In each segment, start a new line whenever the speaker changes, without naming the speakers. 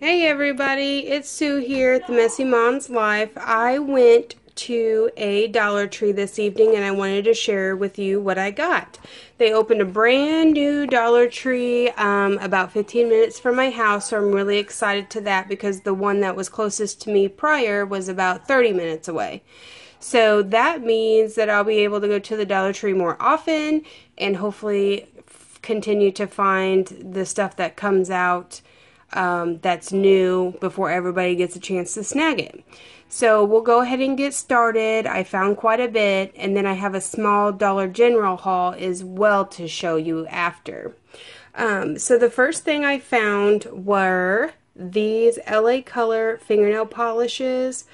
Hey everybody, it's Sue here at the Messy Mom's Life. I went to a Dollar Tree this evening and I wanted to share with you what I got. They opened a brand new Dollar Tree about 15 minutes from my house, so I'm really excited to that because the one that was closest to me prior was about 30 minutes away. So that means that I'll be able to go to the Dollar Tree more often and hopefully continue to find the stuff that comes out that's new before everybody gets a chance to snag it. So we'll go ahead and get started. I found quite a bit, and then I have a small Dollar General haul as well to show you after. So the first thing I found were these LA Color fingernail polishes.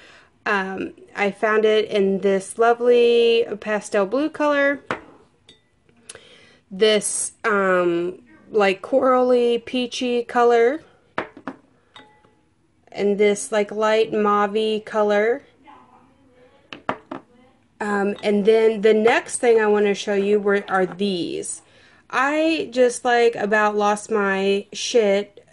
I found it in this lovely pastel blue color, this like corally peachy color, and this like light mauve color. And then the next thing I want to show you are these. I just like about lost my shit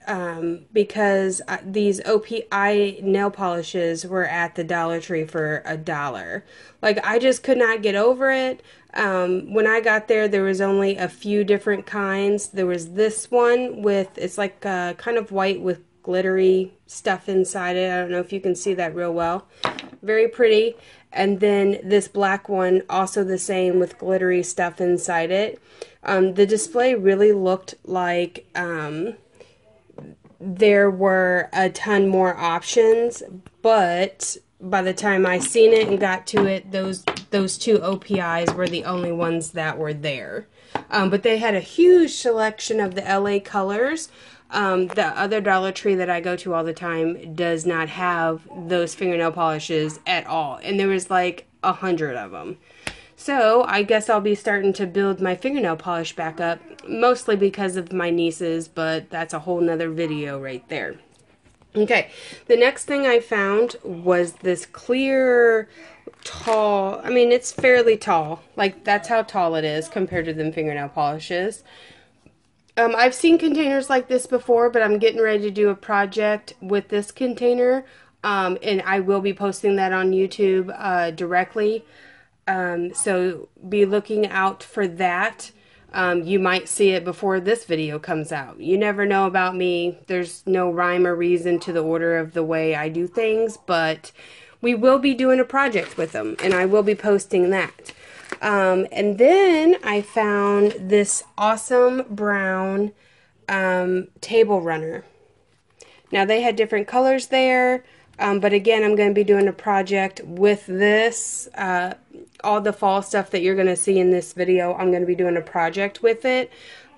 because these OPI nail polishes were at the Dollar Tree for $1. Like, I just could not get over it. When I got there, there was only a few different kinds. There was this one with, it's like kind of white with glittery stuff inside it. I don't know if you can see that real well. Very pretty. And then this black one, also the same with glittery stuff inside it. The display really looked like there were a ton more options, but by the time I seen it and got to it, those two OPIs were the only ones that were there. But they had a huge selection of the LA colors. The other Dollar Tree that I go to all the time does not have those fingernail polishes at all. And there was like 100 of them. So I guess I'll be starting to build my fingernail polish back up, mostly because of my nieces, but that's a whole nother video right there. Okay, the next thing I found was this clear, tall, I mean, it's fairly tall. Like, that's how tall it is compared to them fingernail polishes. I've seen containers like this before, but I'm getting ready to do a project with this container, and I will be posting that on YouTube directly. So be looking out for that. You might see it before this video comes out. You never know about me. There's no rhyme or reason to the order of the way I do things, but we will be doing a project with them, and I will be posting that. And then I found this awesome brown table runner. Now, they had different colors there, but again, I'm going to be doing a project with this. All the fall stuff that you're going to see in this video, I'm going to be doing a project with it.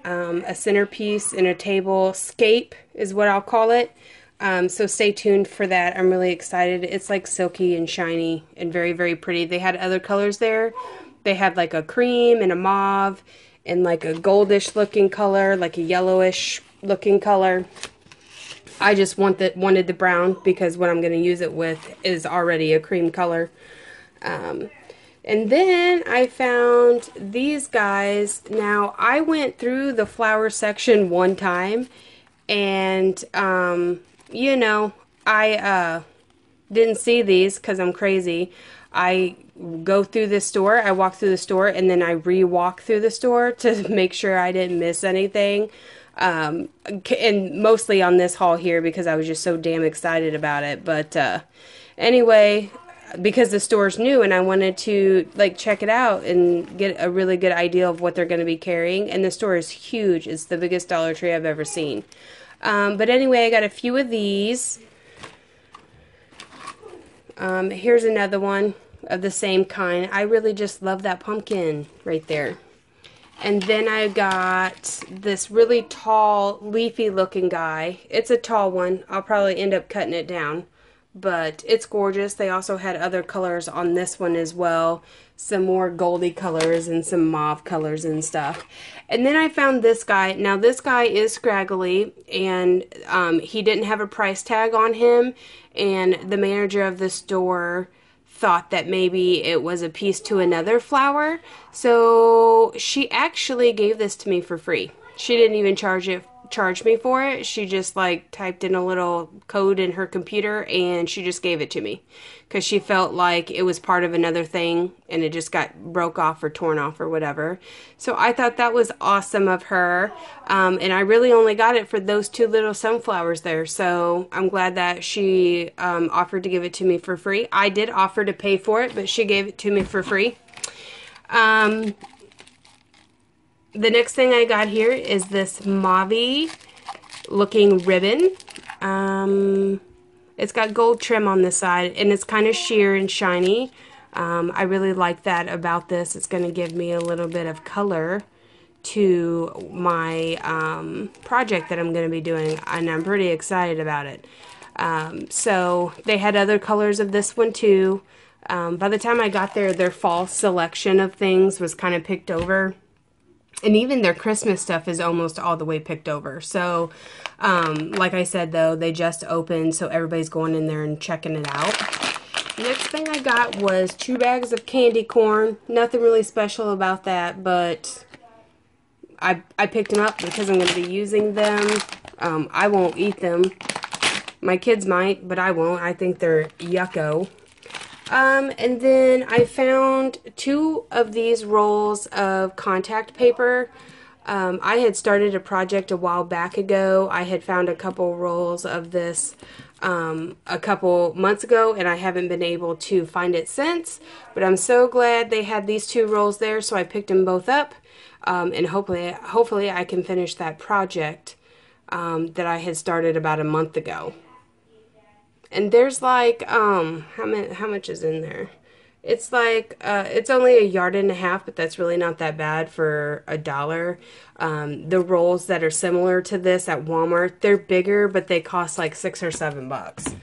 A centerpiece and a table scape is what I'll call it. So stay tuned for that. I'm really excited. It's like silky and shiny and very, very pretty. They had other colors there. They had like a cream and a mauve and like a goldish looking color, like a yellowish looking color. I just wanted the brown because what I'm going to use it with is already a cream color. And then I found these guys. Now, I went through the flower section one time, and, you know, I didn't see these because I'm crazy. I go through the store, I walk through the store, and then I re-walk through the store to make sure I didn't miss anything. And mostly on this haul here because I was just so damn excited about it. But anyway, because the store's new and I wanted to like check it out and get a really good idea of what they're going to be carrying. And the store is huge. It's the biggest Dollar Tree I've ever seen. But anyway, I got a few of these. Here's another one of the same kind. I really just love that pumpkin right there. And then I got this really tall, leafy looking guy. It's a tall one. I'll probably end up cutting it down. But it's gorgeous. They also had other colors on this one as well. Some more goldy colors and some mauve colors and stuff. And then I found this guy. Now this guy is scraggly and he didn't have a price tag on him. And the manager of the store thought that maybe it was a piece to another flower. So she actually gave this to me for free. She didn't even charge it charge me for it. She just like typed in a little code in her computer and she just gave it to me because she felt like it was part of another thing and it just got broke off or torn off or whatever. So I thought that was awesome of her. And I really only got it for those 2 little sunflowers there. So I'm glad that she offered to give it to me for free. I did offer to pay for it, but she gave it to me for free. The next thing I got here is this mauve looking ribbon. It's got gold trim on the side and it's kind of sheer and shiny. I really like that about this. It's going to give me a little bit of color to my project that I'm going to be doing, and I'm pretty excited about it. So they had other colors of this one too. By the time I got there, their fall selection of things was kind of picked over. And even their Christmas stuff is almost all the way picked over. So, like I said, though, they just opened, so everybody's going in there and checking it out. The next thing I got was 2 bags of candy corn. Nothing really special about that, but I picked them up because I'm going to be using them. I won't eat them. My kids might, but I won't. I think they're yucko. And then I found 2 of these rolls of contact paper. I had started a project a while back ago. I had found a couple rolls of this a couple months ago, and I haven't been able to find it since. But I'm so glad they had these 2 rolls there, so I picked them both up. And hopefully I can finish that project that I had started about a month ago. And there's like, how much is in there? It's like, it's only 1.5 yards, but that's really not that bad for $1. The rolls that are similar to this at Walmart, they're bigger, but they cost like $6 or $7.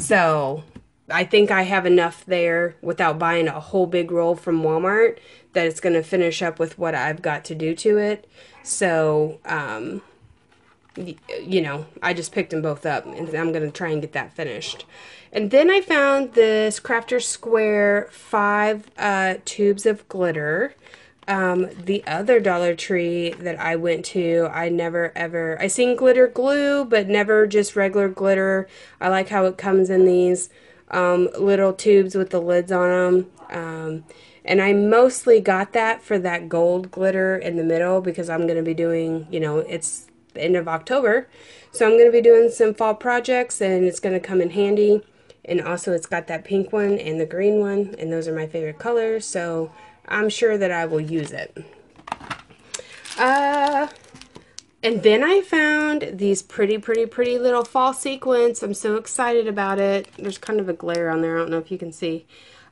So I think I have enough there without buying a whole big roll from Walmart that it's going to finish up with what I've got to do to it. So, you know, I just picked them both up and I'm going to try and get that finished. And then I found this Crafter's Square 5 tubes of glitter. The other Dollar Tree that I went to, I seen glitter glue, but never just regular glitter. I like how it comes in these little tubes with the lids on them. And I mostly got that for that gold glitter in the middle because I'm going to be doing, you know, it's the end of October. So I'm going to be doing some fall projects and it's going to come in handy. And also it's got that pink one and the green one, and those are my favorite colors. So I'm sure that I will use it. And then I found these pretty little fall sequins. I'm so excited about it. There's kind of a glare on there. I don't know if you can see.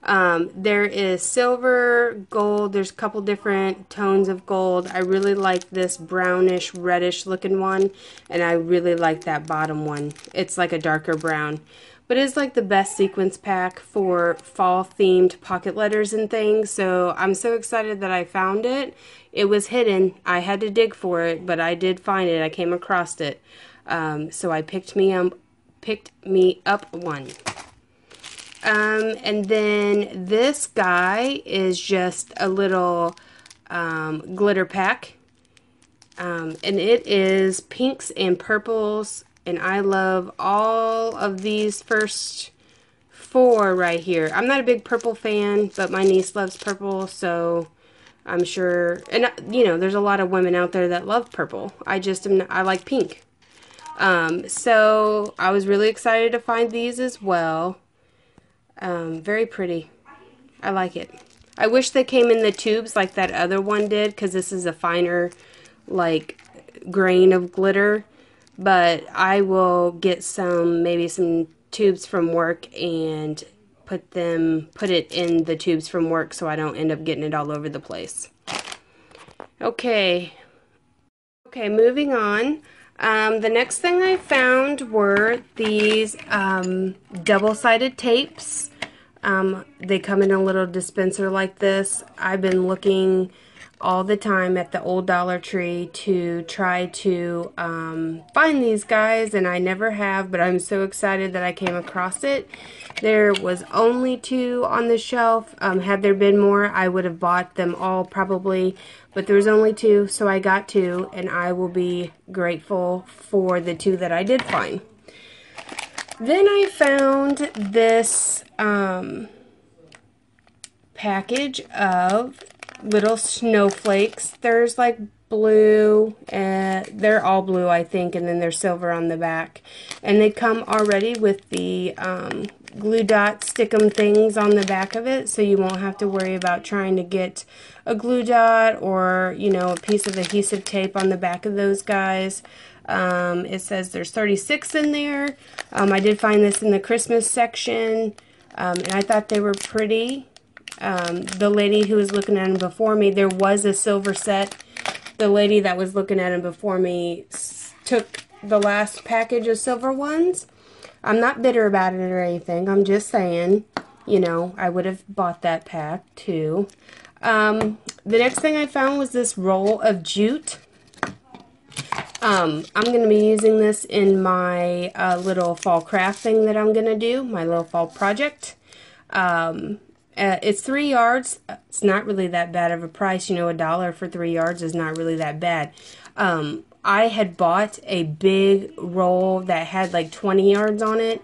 There is silver, gold. There's a couple different tones of gold. I really like this brownish, reddish looking one. And I really like that bottom one. It's like a darker brown. But it's like the best sequence pack for fall themed pocket letters and things. So I'm so excited that I found it. It was hidden. I had to dig for it, but I did find it. I came across it. So I picked me up one. And then this guy is just a little glitter pack. And it is pinks and purples. And I love all of these first 4 right here. I'm not a big purple fan, but my niece loves purple, so I'm sure. And, you know, there's a lot of women out there that love purple. I like pink. So I was really excited to find these as well. Very pretty. I like it. I wish they came in the tubes like that other one did, because this is a finer, like, grain of glitter. But I will get maybe some tubes from work and put it in the tubes from work so I don't end up getting it all over the place. Okay, moving on. The next thing I found were these double-sided tapes. They come in a little dispenser like this. I've been looking all the time at the old Dollar Tree to try to find these guys, and I never have, but I'm so excited that I came across it. There was only 2 on the shelf. Had there been more, I would have bought them all probably, but there was only 2, so I got 2, and I will be grateful for the 2 that I did find. Then I found this package of little snowflakes. There's like blue, they're all blue I think, and then there's silver on the back. And they come already with the glue dot stickum things on the back of it, so you won't have to worry about trying to get a glue dot or, you know, a piece of adhesive tape on the back of those guys. It says there's 36 in there. I did find this in the Christmas section, and I thought they were pretty. The lady who was looking at them before me, there was a silver set. The lady that was looking at them before me took the last package of silver ones. I'm not bitter about it or anything. I'm just saying, you know, I would have bought that pack too. The next thing I found was this roll of jute. I'm going to be using this in my little fall craft thing that I'm going to do, my little fall project. It's 3 yards. It's not really that bad of a price. You know, $1 for 3 yards is not really that bad. I had bought a big roll that had like 20 yards on it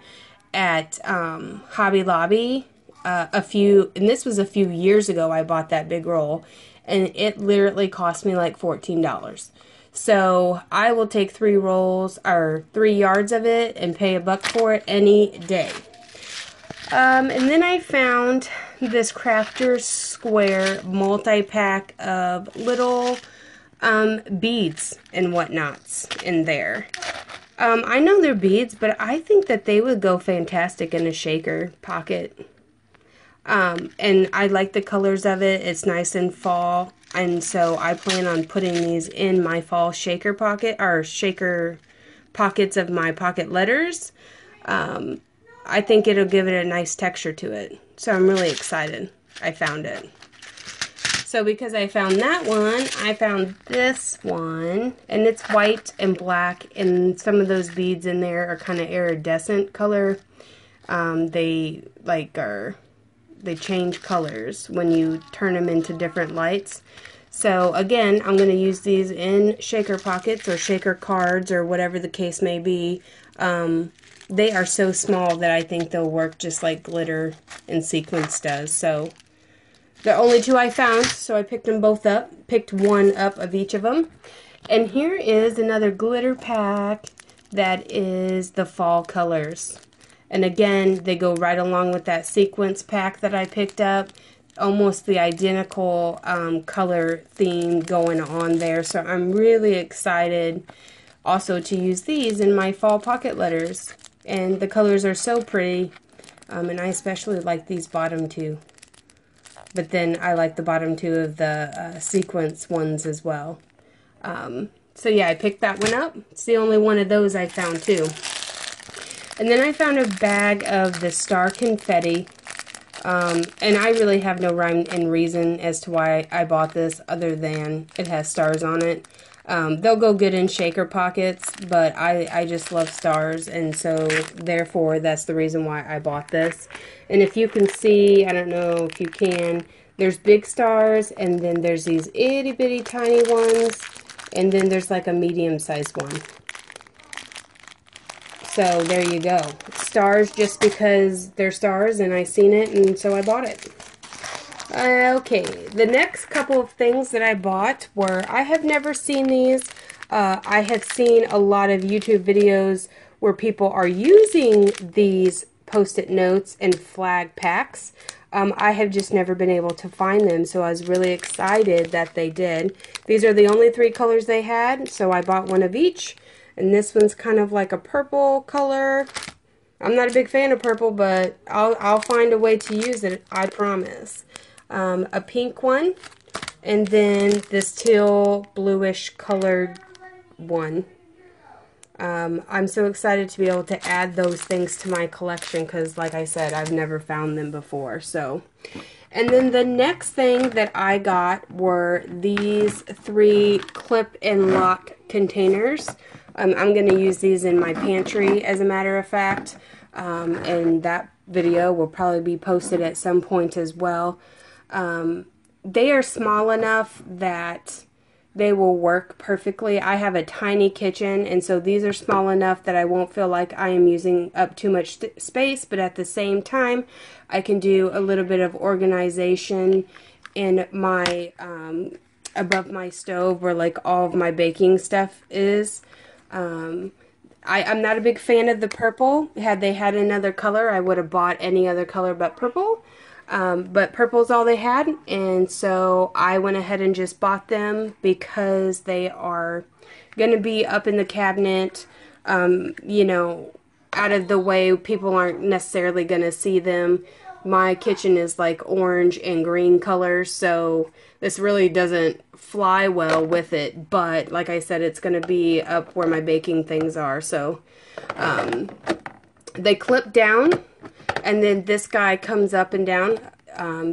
at Hobby Lobby. And this was a few years ago I bought that big roll, and it literally cost me like $14. So I will take 3 rolls or 3 yards of it and pay $1 for it any day. And then I found this Crafter's Square multi-pack of little beads and whatnots in there. I know they're beads, but I think that they would go fantastic in a shaker pocket. And I like the colors of it. It's nice and fall. And so I plan on putting these in my fall shaker pocket, or shaker pockets of my pocket letters. I think it'll give it a nice texture to it. So I'm really excited I found it. So because I found that one, I found this one. And it's white and black, and some of those beads in there are kind of iridescent color. They change colors when you turn them into different lights. So again, I'm going to use these in shaker pockets or shaker cards or whatever the case may be. They are so small that I think they'll work just like glitter and sequins does. So the only 2 I found, so I picked them both up. Picked 1 up of each of them. And here is another glitter pack that is the fall colors. And again, they go right along with that sequence pack that I picked up. Almost the identical color theme going on there. So I'm really excited also to use these in my fall pocket letters. And the colors are so pretty. And I especially like these bottom 2. But then I like the bottom 2 of the sequence ones as well. So yeah, I picked that one up. It's the only one of those I found too. And then I found a bag of the star confetti. And I really have no rhyme and reason as to why I bought this other than it has stars on it. They'll go good in shaker pockets, but I just love stars, and so therefore that's the reason why I bought this. And if you can see, I don't know if you can, there's big stars, and then there's these itty bitty tiny ones, and then there's like a medium-sized one. So there you go. Stars just because they're stars and I seen it, and so I bought it. Okay, the next couple of things that I bought were, I have never seen these. I have seen a lot of YouTube videos where people are using these Post-it notes and flag packs. I have just never been able to find them, so I was really excited that they did. These are the only 3 colors they had, so I bought 1 of each. And this one's kind of like a purple color. I'm not a big fan of purple, but I'll find a way to use it, I promise. A pink one, and then this teal bluish colored one. I'm so excited to be able to add those things to my collection because, like I said, I've never found them before. So, And then the next thing that I got were these 3 clip and lock containers. I'm going to use these in my pantry, as a matter of fact, and that video will probably be posted at some point as well. They are small enough that they will work perfectly. I have a tiny kitchen, and so these are small enough that I won't feel like I am using up too much space, but at the same time, I can do a little bit of organization in my, above my stove where like all of my baking stuff is. I'm not a big fan of the purple. Had they had another color, I would have bought any other color but purple. But purple's all they had, and so I went ahead and just bought them because they are going to be up in the cabinet, you know, out of the way. People aren't necessarily going to see them. My kitchen is like orange and green colors, so this really doesn't fly well with it, but like I said, it's going to be up where my baking things are, so they clip down. And then this guy comes up and down,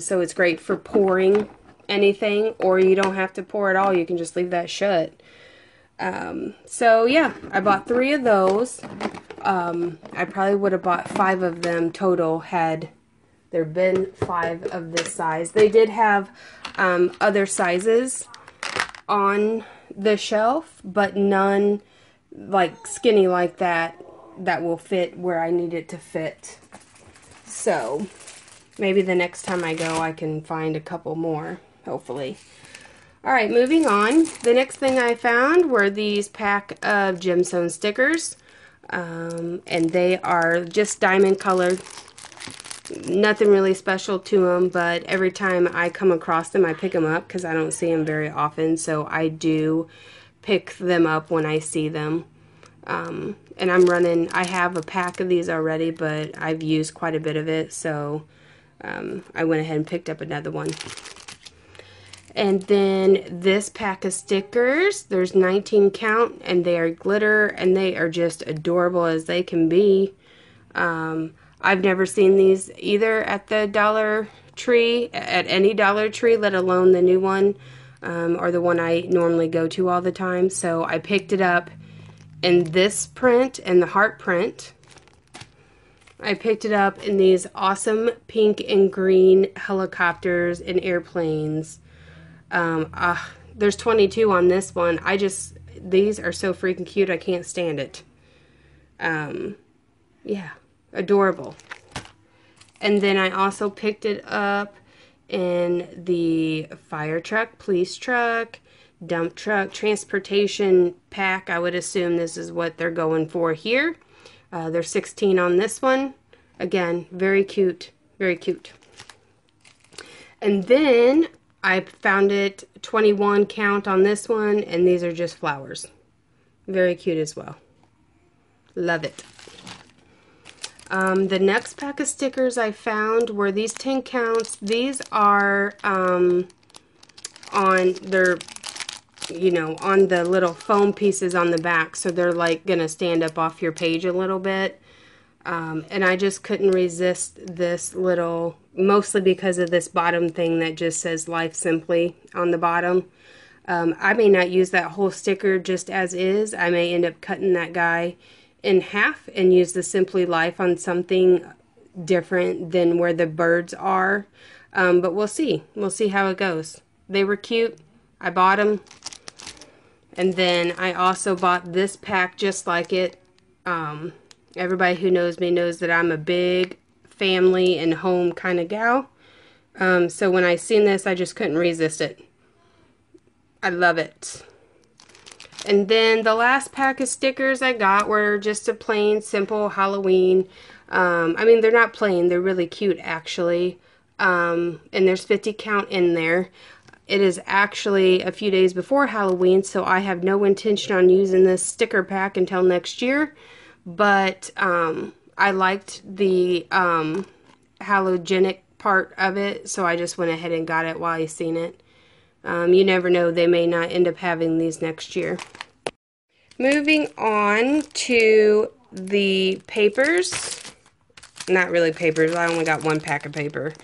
so it's great for pouring anything, or you don't have to pour it all. You can just leave that shut. So yeah, I bought 3 of those. I probably would have bought 5 of them total had there been 5 of this size. They did have other sizes on the shelf, but none like skinny like that will fit where I need it to fit. So maybe the next time I go I can find a couple more, hopefully. Alright, moving on. The next thing I found were these pack of gemstone stickers. And they are just diamond colored. Nothing really special to them, but every time I come across them I pick them up because I don't see them very often, so I do pick them up when I see them. And I have a pack of these already, but I've used quite a bit of it, so I went ahead and picked up another one. And then this pack of stickers, there's 19 count, and they are glitter, and they are just adorable as they can be. I've never seen these either at the Dollar Tree, at any Dollar Tree, let alone the new one, or the one I normally go to all the time, so I picked it up in this print and the heart print. I picked it up in these awesome pink and green helicopters and airplanes. There's 22 on this one. These are so freaking cute, I can't stand it. Yeah, adorable. And then I also picked it up in the fire truck, police truck, dump truck, transportation pack. I would assume this is what they're going for here. There's 16 on this one. Again, very cute, very cute. And then I found it 21 count on this one, and these are just flowers. Very cute as well. Love it. The next pack of stickers I found were these 10 counts. These are on their, you know, on the little foam pieces on the back, so they're like gonna stand up off your page a little bit. And I just couldn't resist this little, mostly because of this bottom thing that just says Life Simply on the bottom. I may not use that whole sticker just as is. I may end up cutting that guy in half and use the Simply Life on something different than where the birds are. But we'll see. We'll see how it goes. They were cute. I bought them. And then I also bought this pack just like it. Everybody who knows me knows that I'm a big family and home kind of gal. So when I seen this, I just couldn't resist it. I love it. And then the last pack of stickers I got were just a plain, simple Halloween. I mean, they're not plain. They're really cute, actually. And there's 50 count in there. It is actually a few days before Halloween, so I have no intention on using this sticker pack until next year. But I liked the halogenic part of it, so I just went ahead and got it while I seen it. You never know, they may not end up having these next year. Moving on to the papers. Not really papers, I only got one pack of paper.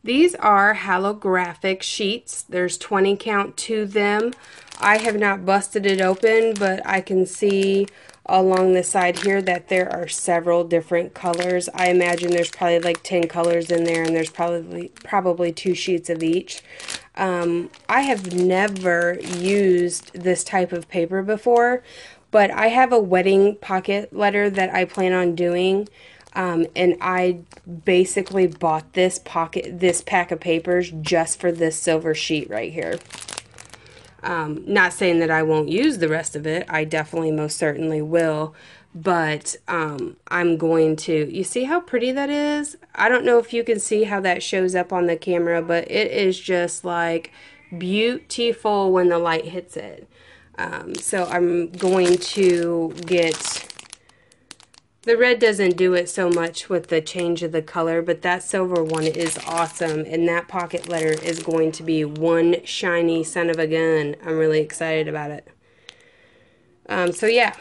These are holographic sheets. There's 20 count to them. I have not busted it open, but I can see along the side here that there are several different colors. I imagine there's probably like 10 colors in there, and there's probably 2 sheets of each. I have never used this type of paper before, but I have a wedding pocket letter that I plan on doing. And I basically bought this pack of papers just for this silver sheet right here. Not saying that I won't use the rest of it. I definitely most certainly will. But I'm going to, you see how pretty that is? I don't know if you can see how that shows up on the camera, but it is just like beautiful when the light hits it. So I'm going to get... The red doesn't do it so much with the change of the color, but that silver one is awesome, and that pocket letter is going to be one shiny son of a gun. I'm really excited about it. So yeah.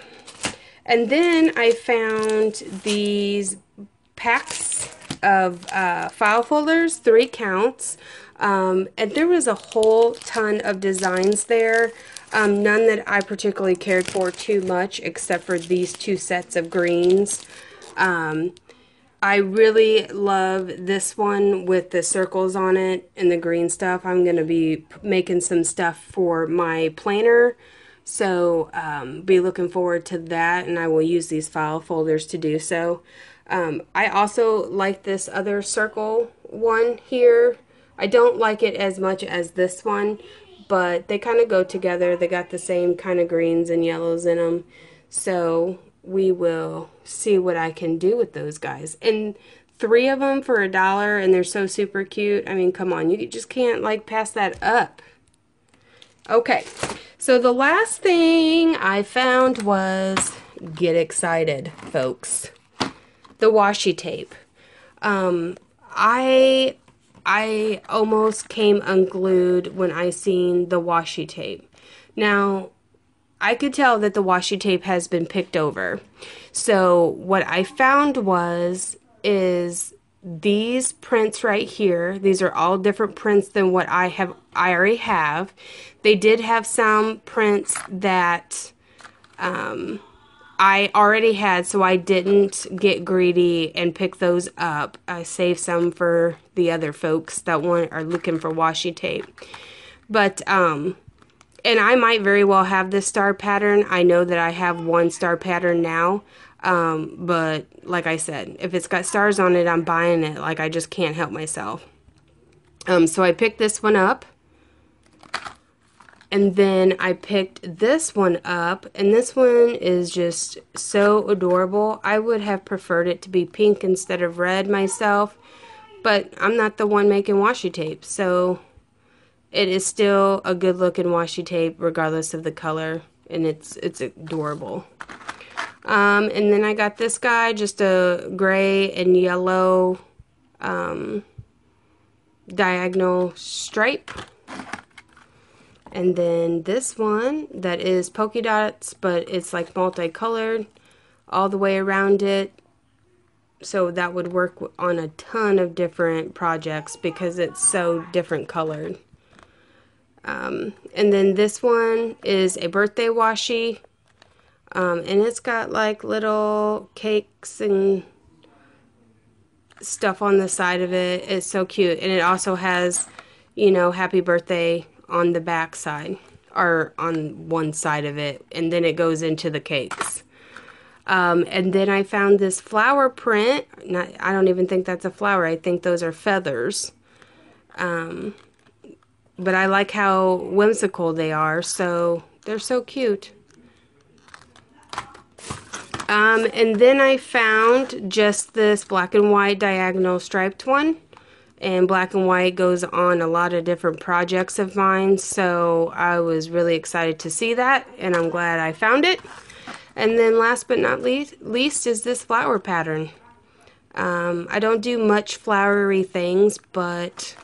And then I found these packs of file folders, 3 counts, and there was a whole ton of designs there. None that I particularly cared for too much, except for these 2 sets of greens. I really love this one with the circles on it and the green stuff. I'm going to be making some stuff for my planner, so be looking forward to that, and I will use these file folders to do so. I also like this other circle one here. I don't like it as much as this one, but they kind of go together. They got the same kind of greens and yellows in them. So we will see what I can do with those guys. And 3 of them for $1, and they're so super cute. I mean, come on, you just can't like pass that up. Okay, so the last thing I found was, get excited, folks, the washi tape. I almost came unglued when I seen the washi tape. Now, I could tell that the washi tape has been picked over. So what I found is these prints right here. These are all different prints than what I already have. They did have some prints that I already had, so I didn't get greedy and pick those up. I saved some for the other folks that are looking for washi tape. But, and I might very well have this star pattern. I know that I have 1 star pattern now. But like I said, if it's got stars on it, I'm buying it. Like, I just can't help myself. So I picked this one up. And then I picked this one up, and this one is just so adorable. I would have preferred it to be pink instead of red myself, but I'm not the one making washi tape, so it is still a good looking washi tape regardless of the color, and it's adorable. And then I got this guy, just a gray and yellow diagonal stripe. And then this one that is polka dots, but it's like multicolored all the way around it. So that would work on a ton of different projects because it's so different colored. And then this one is a birthday washi. And it's got like little cakes and stuff on the side of it. It's so cute. And it also has, you know, happy birthday on the back side, or on one side of it, and then it goes into the cakes. And then I found this flower print. I don't even think that's a flower. I think those are feathers. But I like how whimsical they are, so they're so cute. And then I found just this black and white diagonal striped one. And black and white goes on a lot of different projects of mine, so I was really excited to see that, and I'm glad I found it. And then last but not least is this flower pattern. I don't do much flowery things, but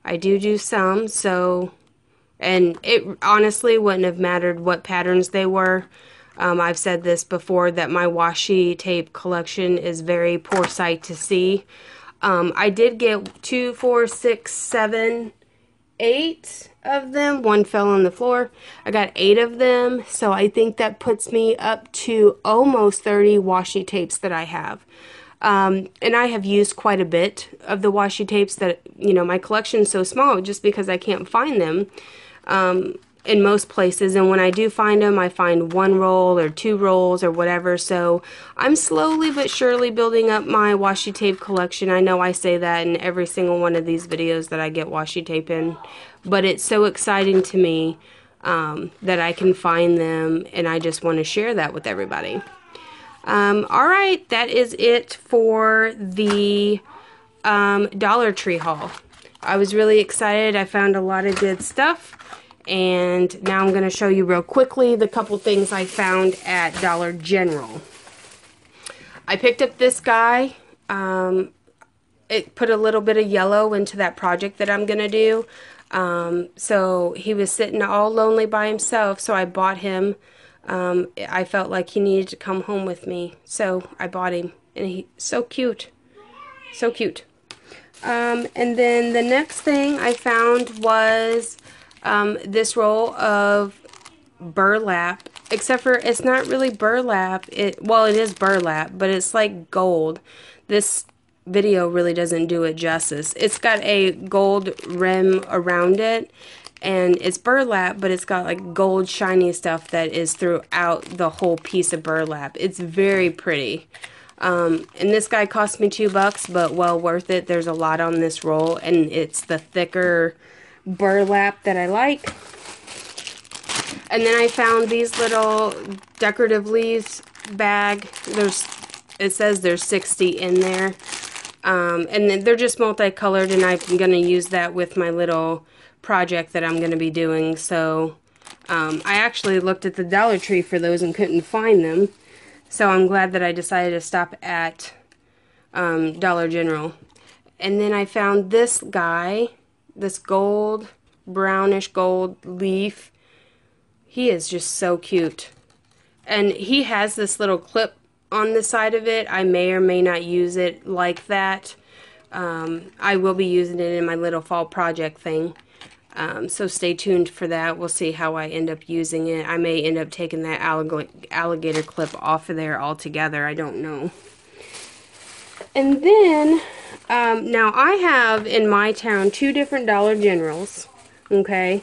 I do some, so, and it honestly wouldn't have mattered what patterns they were. I've said this before, that my washi tape collection is very poor sight to see. I did get 2, 4, 6, 7, 8 of them. One fell on the floor. I got 8 of them, so I think that puts me up to almost 30 washi tapes that I have. And I have used quite a bit of the washi tapes that, you know, my collection's so small just because I can't find them in most places. And when I do find them, I find 1 roll or 2 rolls or whatever. So I'm slowly but surely building up my washi tape collection. I know I say that in every single one of these videos that I get washi tape in, but it's so exciting to me that I can find them, and I just want to share that with everybody. Alright, that is it for the Dollar Tree haul. I was really excited. I found a lot of good stuff. And now I'm going to show you real quickly the couple things I found at Dollar General. I picked up this guy. It put a little bit of yellow into that project that I'm going to do. So he was sitting all lonely by himself, so I bought him. I felt like he needed to come home with me, so I bought him. And he's so cute. So cute. And then the next thing I found was this roll of burlap, except for it's not really burlap. Well, it is burlap, but it's like gold. This video really doesn't do it justice. It's got a gold rim around it, and it's burlap, but it's got like gold shiny stuff that is throughout the whole piece of burlap. It's very pretty. And this guy cost me $2, but well worth it. There's a lot on this roll, and it's the thicker burlap that I like. And then I found these little decorative leaves bag. It says there's 60 in there. And then they're just multicolored, and I'm going to use that with my little project that I'm going to be doing. So I actually looked at the Dollar Tree for those and couldn't find them. So I'm glad that I decided to stop at Dollar General. And then I found this guy, this gold, brownish gold leaf. He is just so cute. And he has this little clip on the side of it. I may or may not use it like that. I will be using it in my little fall project thing. So stay tuned for that. We'll see how I end up using it. I may end up taking that alligator clip off of there altogether. I don't know. And then, now I have in my town 2 different Dollar Generals. Okay.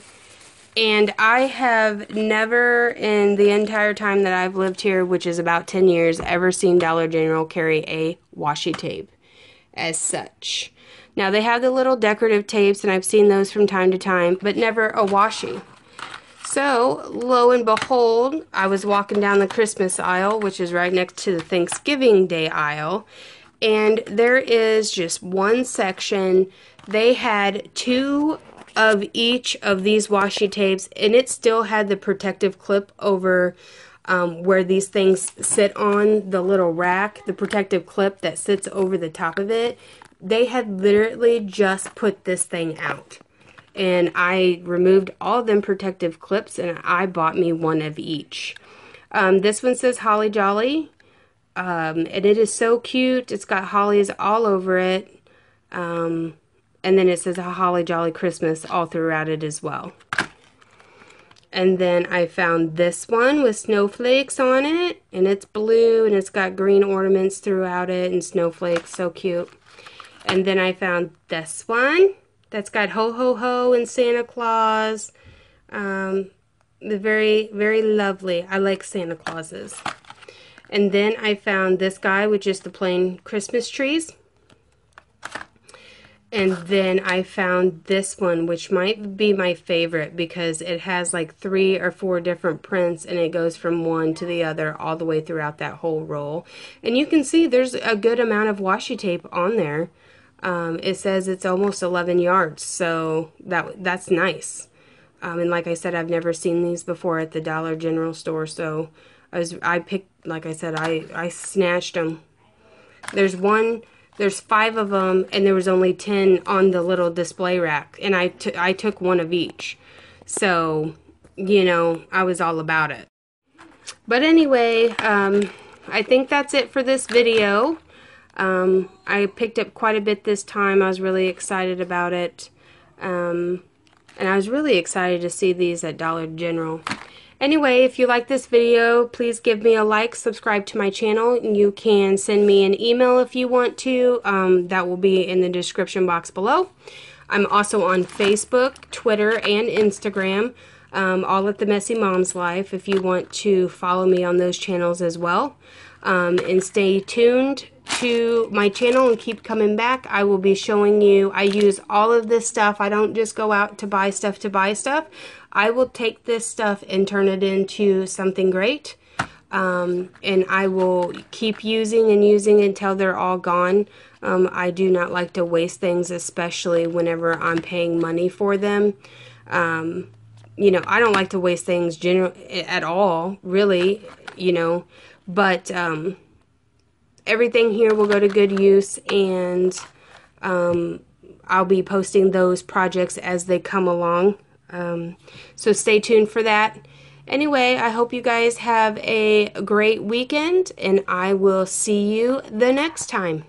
And I have never in the entire time that I've lived here, which is about 10 years, ever seen Dollar General carry a washi tape as such. Now, they have the little decorative tapes, and I've seen those from time to time, but never a washi. So, lo and behold, I was walking down the Christmas aisle, which is right next to the Thanksgiving Day aisle, and there is just one section. They had 2 of each of these washi tapes, and it still had the protective clip over where these things sit on the little rack, the protective clip that sits over the top of it. They had literally just put this thing out, and I removed all them protective clips, and I bought me 1 of each. This one says Holly Jolly, and it is so cute. It's got hollies all over it, and then it says a Holly Jolly Christmas all throughout it as well. And then I found this one with snowflakes on it, and it's blue, and it's got green ornaments throughout it, and snowflakes, so cute. And then I found this one that's got Ho Ho Ho and Santa Claus. Very, very lovely. I like Santa Clauses. And then I found this guy with just the plain Christmas trees. And then I found this one, which might be my favorite because it has like 3 or 4 different prints, and it goes from one to the other all the way throughout that whole roll. And you can see there's a good amount of washi tape on there. It says it's almost 11 yards, so that's nice. And like I said, I've never seen these before at the Dollar General store, so I picked, like I said, I snatched them. There's 5 of them, and there was only 10 on the little display rack, and I took 1 of each. So, you know, I was all about it. But anyway, I think that's it for this video. I picked up quite a bit this time. I was really excited about it. And I was really excited to see these at Dollar General. Anyway, if you like this video, please give me a like, subscribe to my channel, and you can send me an email if you want to. That will be in the description box below. I'm also on Facebook, Twitter, and Instagram, all at The Messy Mom's Life, if you want to follow me on those channels as well. And stay tuned to my channel and keep coming back. I will be showing you, I use all of this stuff. I don't just go out to buy stuff to buy stuff. I will take this stuff and turn it into something great. And I will keep using and using until they're all gone. I do not like to waste things, especially whenever I'm paying money for them. You know, I don't like to waste things at all, really, you know, but everything here will go to good use, and I'll be posting those projects as they come along. So stay tuned for that. Anyway, I hope you guys have a great weekend, and I will see you the next time.